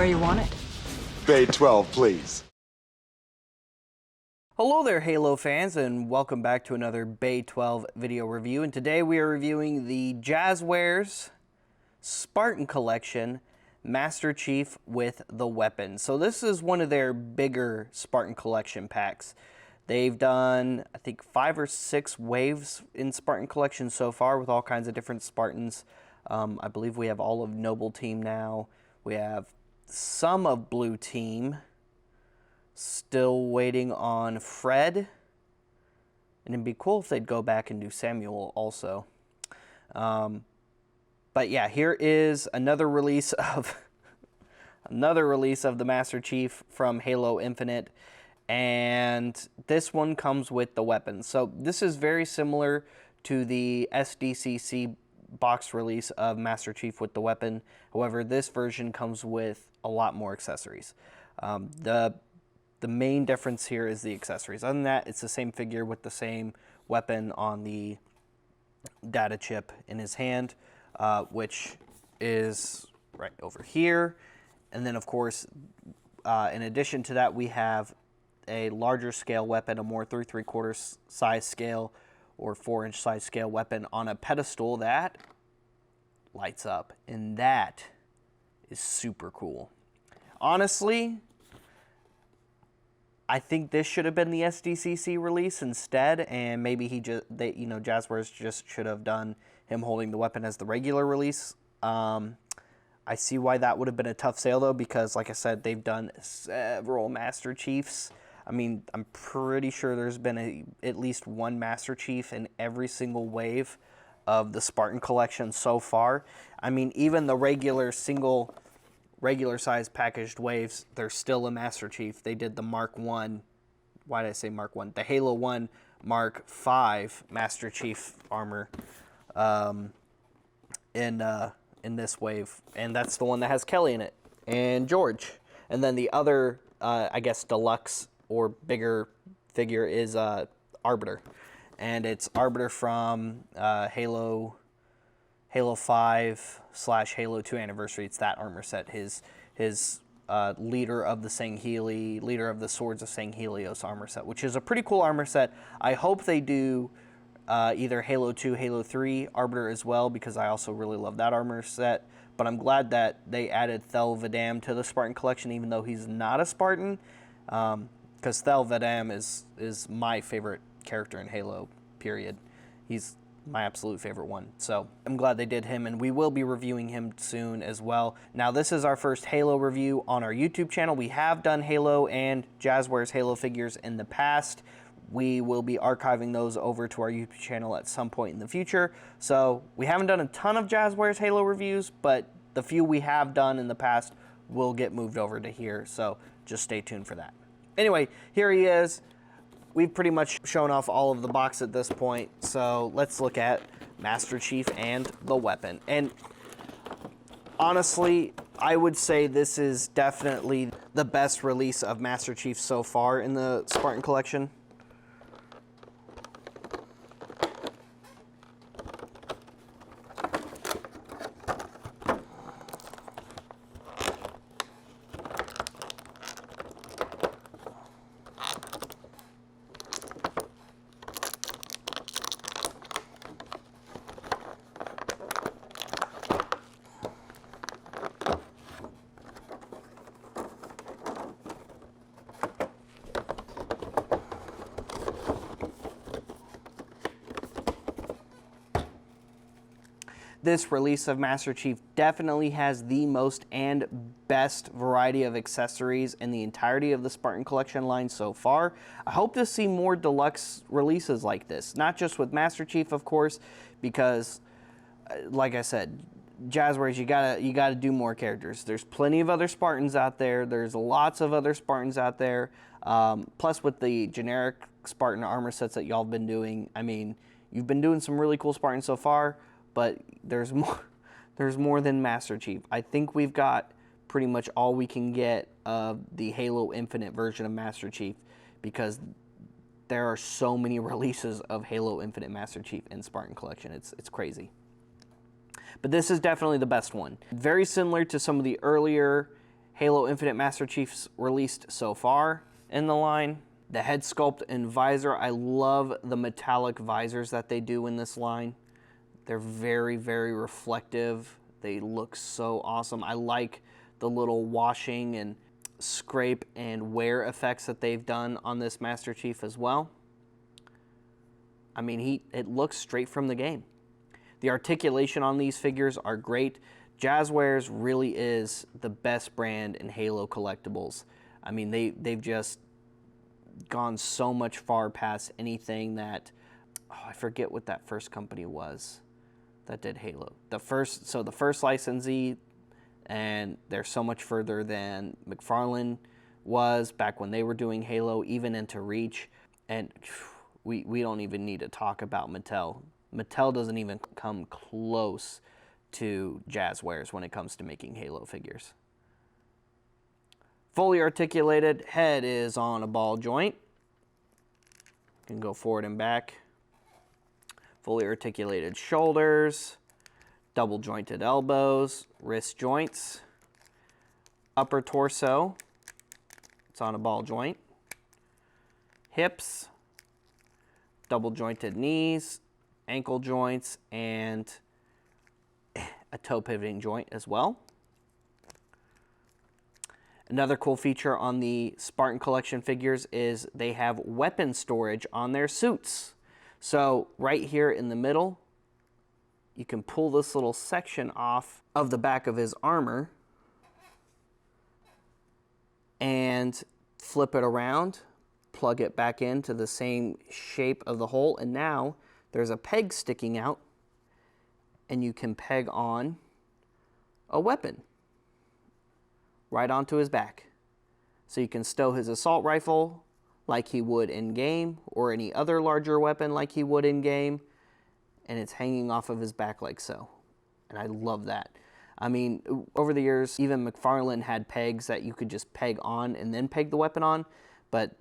where you want it. Bay 12, please. Hello there, Halo fans, and welcome back to another Bay 12 video review. And today we are reviewing the Jazzwares Spartan Collection Master Chief with the Weapon. So this is one of their bigger Spartan Collection packs. They've done, I think, 5 or 6 waves in Spartan Collection so far with all kinds of different Spartans. I believe we have all of Noble Team now. We have some of Blue Team. Still waiting on Fred. And it'd be cool if they'd go back and do Samuel also. But yeah, here is another release of the Master Chief from Halo Infinite. And this one comes with the weapon. So this is very similar to the SDCC box release of Master Chief with the weapon. However, this version comes with a lot more accessories. The main difference here is the accessories. Other than that, it's the same figure with the same weapon on the data chip in his hand, which is right over here. And then, of course, in addition to that, we have a larger scale weapon, a more 3 3/4 size scale or 4-inch size scale weapon on a pedestal that lights up. And that is super cool. Honestly, I think this should have been the SDCC release instead, and maybe Jazzwares just should have done him holding the weapon as the regular release. I see why that would have been a tough sale though, because like I said, they've done several Master Chiefs. I mean, I'm pretty sure there's been at least one Master Chief in every single wave of the Spartan collection so far. I mean, even the regular size packaged waves, there's still a Master Chief. They did the Mark 1, why did I say Mark 1? The Halo 1 Mark 5 Master Chief armor in this wave. And that's the one that has Kelly in it, and George. And then the other, I guess, deluxe or bigger figure is Arbiter. And it's Arbiter from Halo 5 / Halo 2 Anniversary. It's that armor set. His leader of the Sangheili, leader of the Swords of Sanghelios armor set, which is a pretty cool armor set. I hope they do either Halo 2, Halo 3 Arbiter as well, because I also really love that armor set. But I'm glad that they added Thel 'Vidam to the Spartan collection, even though he's not a Spartan, because Thel 'Vidam is my favorite character in Halo, period. He's my absolute favorite one. So I'm glad they did him, and we will be reviewing him soon as well. Now, this is our first Halo review on our YouTube channel. We have done Halo and Jazzwares Halo figures in the past. We will be archiving those over to our YouTube channel at some point in the future. So we haven't done a ton of Jazzwares Halo reviews, but the few we have done in the past will get moved over to here. So just stay tuned for that. Anyway, here he is. We've pretty much shown off all of the box at this point, so let's look at Master Chief and the weapon. And honestly, I would say this is definitely the best release of Master Chief so far in the Spartan collection. This release of Master Chief definitely has the most and best variety of accessories in the entirety of the Spartan collection line so far. I hope to see more deluxe releases like this, not just with Master Chief, of course, because like I said, Jazzwares, you gotta do more characters. There's plenty of other Spartans out there. There's lots of other Spartans out there. Plus, with the generic Spartan armor sets that y'all have been doing, I mean, you've been doing some really cool Spartans so far, but there's more than Master Chief. I think we've got pretty much all we can get of the Halo Infinite version of Master Chief, because there are so many releases of Halo Infinite Master Chief in Spartan Collection. It's crazy. But this is definitely the best one. Very similar to some of the earlier Halo Infinite Master Chiefs released so far in the line. The head sculpt and visor, I love the metallic visors that they do in this line. They're very, very reflective. They look so awesome. I like the little washing and scrape and wear effects that they've done on this Master Chief as well. I mean, it looks straight from the game. The articulation on these figures are great. Jazzwares really is the best brand in Halo collectibles. I mean, they've just gone so much far past anything that, I forget what that first company was that did Halo. The first licensee, and they're so much further than McFarlane was back when they were doing Halo, even into Reach. And we don't even need to talk about Mattel. Mattel doesn't even come close to Jazzwares when it comes to making Halo figures. Fully articulated head is on a ball joint. Can go forward and back. Fully articulated shoulders, double jointed elbows, wrist joints, upper torso, it's on a ball joint, hips, double jointed knees, ankle joints, and a toe pivoting joint as well. Another cool feature on the Spartan collection figures is they have weapon storage on their suits. So right here in the middle, you can pull this little section off of the back of his armor and flip it around, plug it back into the same shape of the hole, and now there's a peg sticking out, and you can peg on a weapon right onto his back. So you can stow his assault rifle like he would in game, or any other larger weapon like he would in game, and it's hanging off of his back like so. And I love that. I mean, over the years, even McFarlane had pegs that you could just peg on and then peg the weapon on, but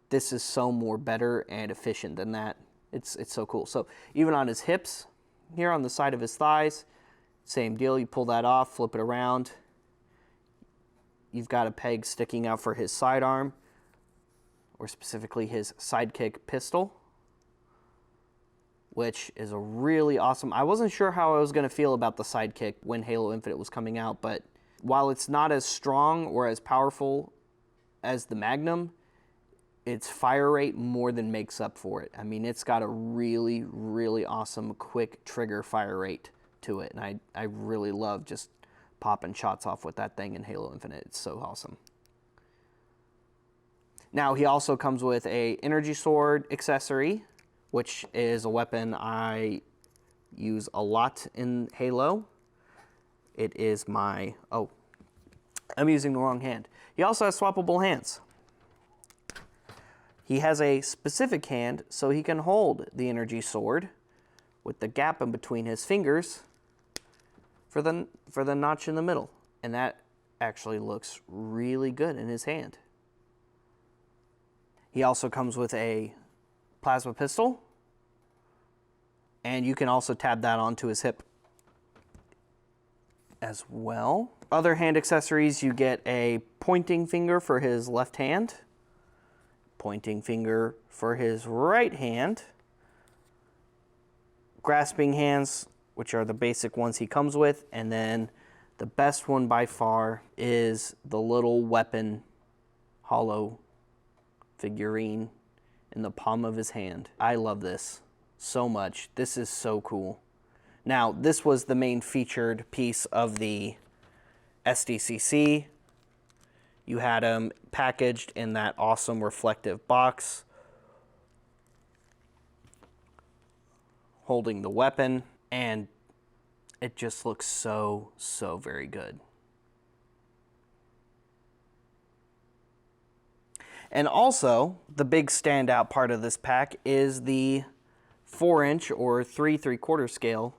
this is so more better and efficient than that. It's so cool. So even on his hips, here on the side of his thighs, same deal. You pull that off, flip it around. You've got a peg sticking out for his sidearm, or specifically his sidekick pistol, which is a really awesome. I wasn't sure how I was going to feel about the sidekick when Halo Infinite was coming out, but while it's not as strong or as powerful as the Magnum, its fire rate more than makes up for it. I mean, it's got a really, really awesome quick trigger fire rate to it, and I really love just popping shots off with that thing in Halo Infinite. It's so awesome. Now, he also comes with a energy sword accessory, which is a weapon I use a lot in Halo. It is my, I'm using the wrong hand. He also has swappable hands. He has a specific hand so he can hold the energy sword with the gap in between his fingers for the notch in the middle. And that actually looks really good in his hand. He also comes with a plasma pistol, and you can also tab that onto his hip as well. Other hand accessories, you get a pointing finger for his left hand, pointing finger for his right hand, grasping hands, which are the basic ones he comes with, and then the best one by far is the little weapon hollow figurine in the palm of his hand. I love this so much. This is so cool. Now, this was the main featured piece of the SDCC. You had him packaged in that awesome reflective box, holding the weapon, and it just looks so, so very good. And also, the big standout part of this pack is the 4-inch or 3 3/4 scale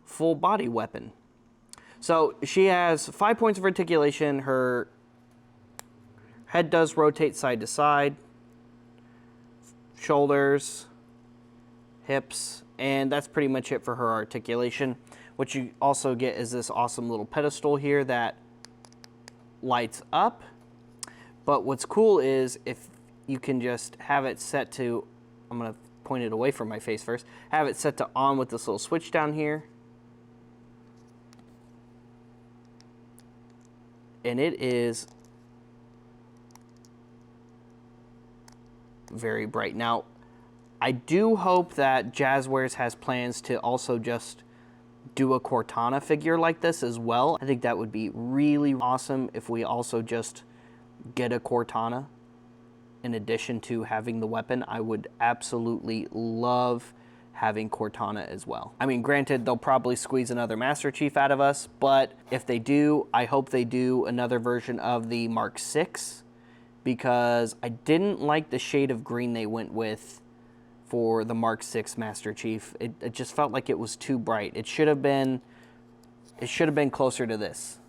full body weapon. So she has 5 points of articulation. Her head does rotate side to side, shoulders, hips, and that's pretty much it for her articulation. What you also get is this awesome little pedestal here that lights up. But what's cool is if you can just have it set to, I'm going to point it away from my face first, have it set to on with this little switch down here. And it is very bright. Now, I do hope that Jazzwares has plans to also just do a Cortana figure like this as well. I think that would be really awesome if we also just get a Cortana in addition to having the weapon. I would absolutely love having Cortana as well. I mean, granted, they'll probably squeeze another Master Chief out of us, but if they do, I hope they do another version of the Mark VI, because I didn't like the shade of green they went with for the Mark VI Master Chief. It just felt like it was too bright. It should have been closer to this.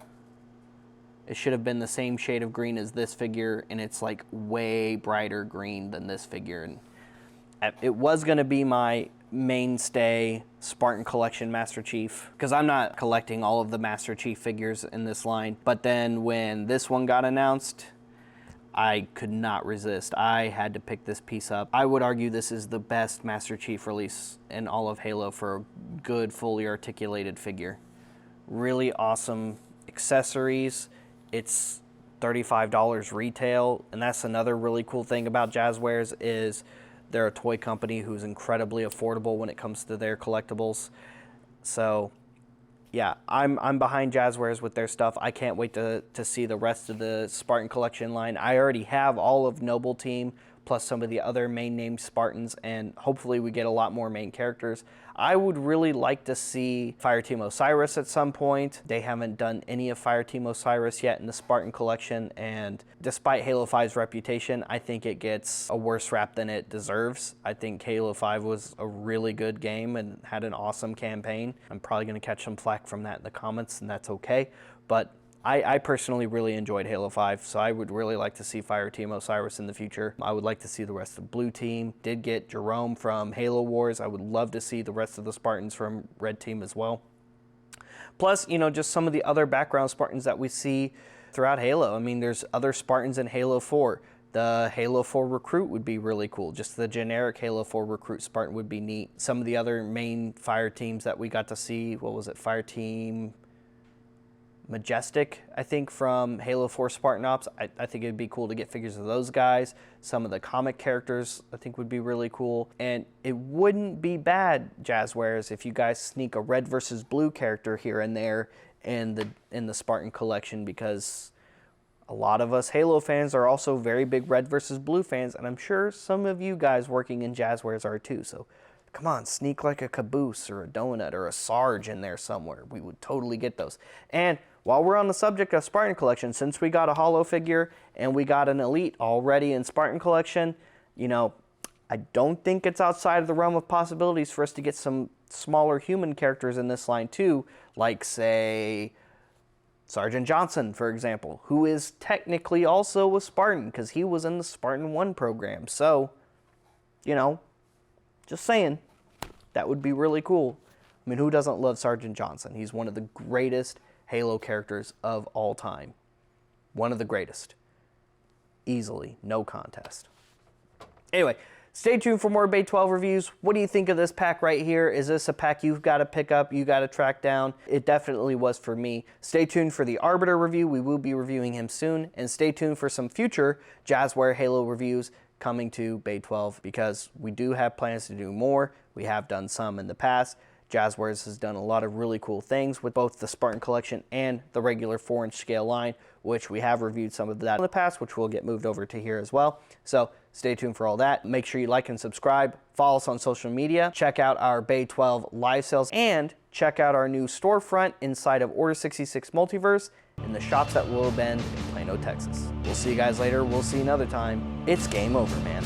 It should have been the same shade of green as this figure, and it's like way brighter green than this figure. And it was going to be my mainstay Spartan collection Master Chief, because I'm not collecting all of the Master Chief figures in this line. But then when this one got announced, I could not resist. I had to pick this piece up. I would argue this is the best Master Chief release in all of Halo for a good, fully articulated figure. Really awesome accessories. It's $35 retail, and that's another really cool thing about Jazzwares is they're a toy company who's incredibly affordable when it comes to their collectibles. So yeah, I'm behind Jazzwares with their stuff. I can't wait to see the rest of the Spartan collection line. I already have all of Noble Team, plus some of the other main named Spartans, and hopefully we get a lot more main characters. I would really like to see Fireteam Osiris at some point. They haven't done any of Fireteam Osiris yet in the Spartan collection, and despite Halo 5's reputation, I think it gets a worse rap than it deserves. I think Halo 5 was a really good game and had an awesome campaign. I'm probably going to catch some flack from that in the comments, and that's okay, but I personally really enjoyed Halo 5, so I would really like to see Fireteam Osiris in the future. I would like to see the rest of Blue Team. Did get Jerome from Halo Wars. I would love to see the rest of the Spartans from Red Team as well. Plus, you know, just some of the other background Spartans that we see throughout Halo. I mean, there's other Spartans in Halo 4. The Halo 4 Recruit would be really cool. Just the generic Halo 4 Recruit Spartan would be neat. Some of the other main fire teams that we got to see, what was it, Fireteam Majestic, I think, from Halo 4 Spartan Ops. I think it'd be cool to get figures of those guys. Some of the comic characters I think would be really cool. And it wouldn't be bad, Jazzwares, if you guys sneak a red versus blue character here and there in the Spartan collection, because a lot of us Halo fans are also very big red versus blue fans, and I'm sure some of you guys working in Jazzwares are too. So come on, sneak like a Caboose or a Donut or a Sarge in there somewhere. We would totally get those. And while we're on the subject of Spartan Collection, since we got a Holo figure and we got an Elite already in Spartan Collection, you know, I don't think it's outside of the realm of possibilities for us to get some smaller human characters in this line too, like, say, Sergeant Johnson, for example, who is technically also a Spartan because he was in the Spartan 1 program. So, you know, just saying, that would be really cool. I mean, who doesn't love Sergeant Johnson? He's one of the greatest Halo characters of all time. One of the greatest. Easily, no contest. Anyway, stay tuned for more Bay 12 reviews. What do you think of this pack right here? Is this a pack you've got to pick up, you got to track down? It definitely was for me. Stay tuned for the Arbiter review. We will be reviewing him soon. And stay tuned for some future Jazzware Halo reviews coming to Bay 12, because we do have plans to do more. We have done some in the past. Jazzwares has done a lot of really cool things with both the Spartan Collection and the regular 4-inch scale line, which we have reviewed some of that in the past, which will get moved over to here as well. So stay tuned for all that. Make sure you like and subscribe. Follow us on social media. Check out our Bay 12 live sales, and check out our new storefront inside of Order 66 Multiverse in the shops at Willow Bend in Plano, Texas. We'll see you guys later. We'll see you another time. It's game over, man.